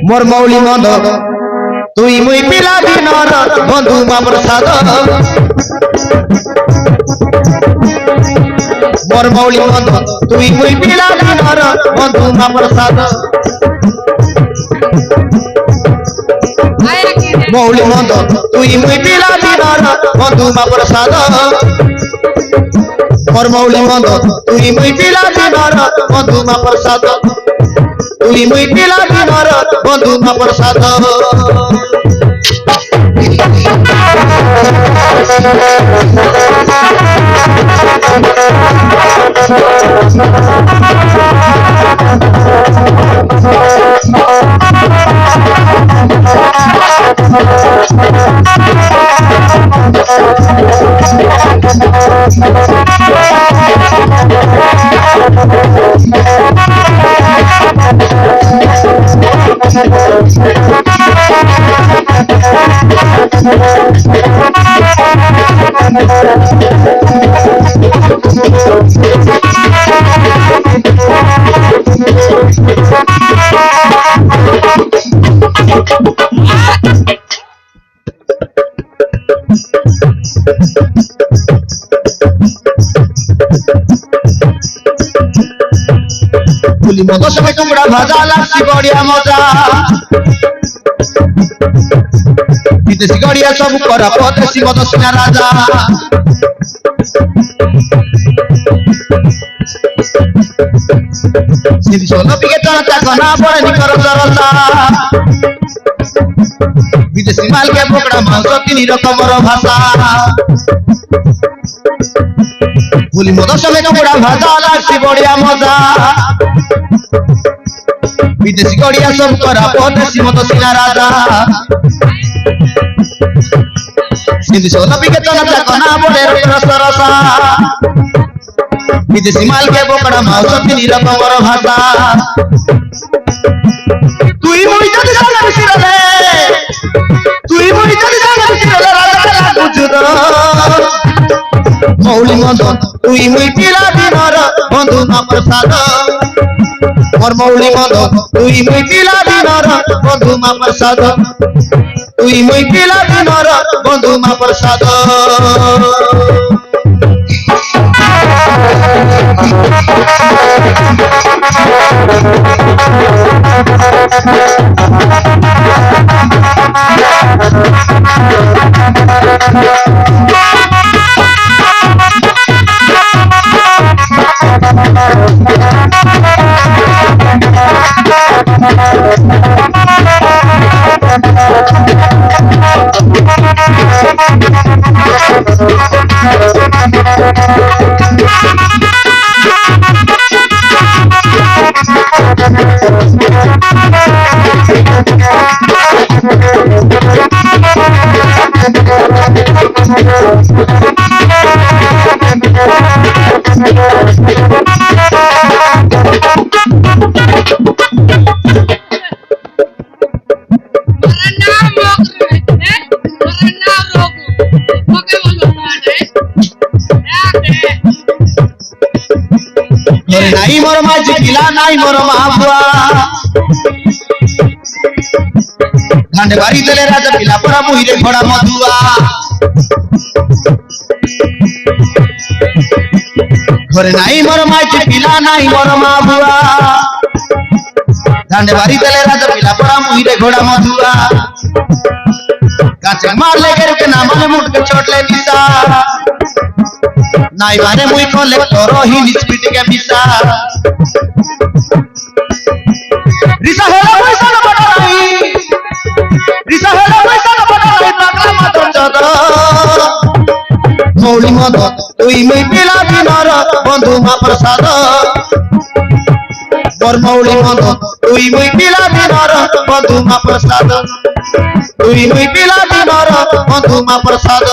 मोर मौली मद तुई मुई पिला दिनर बंधु मा प्रसाद मोर मौली मद तुई मुई पिला दिनर बंधु मा प्रसाद मौली मद तुई मुई पिला दिनर बंधु मा प्रसाद मोर मौली मद तुई मुई पिला दिनर बंधु मा प्रसाद तुई मुई पिला दिनर बंधु मा प्रसाद पुली मद समय टुकड़ा भाजा लासी बढ़िया मजा विदेशी गड़िया सब कर परदेशी मद सिंह राजा सिंधी सोना पिके चना कना पड़े निकर सरसा विदेशी माल के पकड़ा मांस तीन रकमर भाषा पुली मद समय टुकड़ा भाजा लासी बढ़िया मजा विदेशी गड़िया सब कर परदेशी मद सिंह राजा सिंधी सोना पिके चना कना पड़े रसा विदेशी माल के पकड़ा मांस तीन रकमर भाषा तुई मुई जदी साला बिसरले तुई मुई जदी साला बिसरले राजा लागु जुद मौली मद तुई मुई पिला दिनर बंधु मा प्रसाद मोर मौली मद तुई मुई पिला दिनर बंधु मा प्रसाद तुई मुई पिला दिनर बंधु मा प्रसाद नाई मोर माज किला नाई मोर माबुआ घाटे बारी देले राजा पिला परा मुहिरे घोड़ा मधुआ घरे नाई मोर माज किला नाई मोर माबुआ घाटे बारी देले राजा पिला परा मुहिरे घोड़ा मधुआ काचे मार ले के ना माने मुट के चोट ले निशा नाई माने मुई खोले तोरो ही निस्पिट के बिसा रिसा होला पैसा न पटाई रिसा होला पैसा न पटाई पाकला मत जद मौली मद तुई मुई पिला दिनर बंधु मा प्रसाद मोर मौली मद तुई मुई पिला दिनर बंधु मा प्रसाद तुई मुई पिला दिनर बंधु मा प्रसाद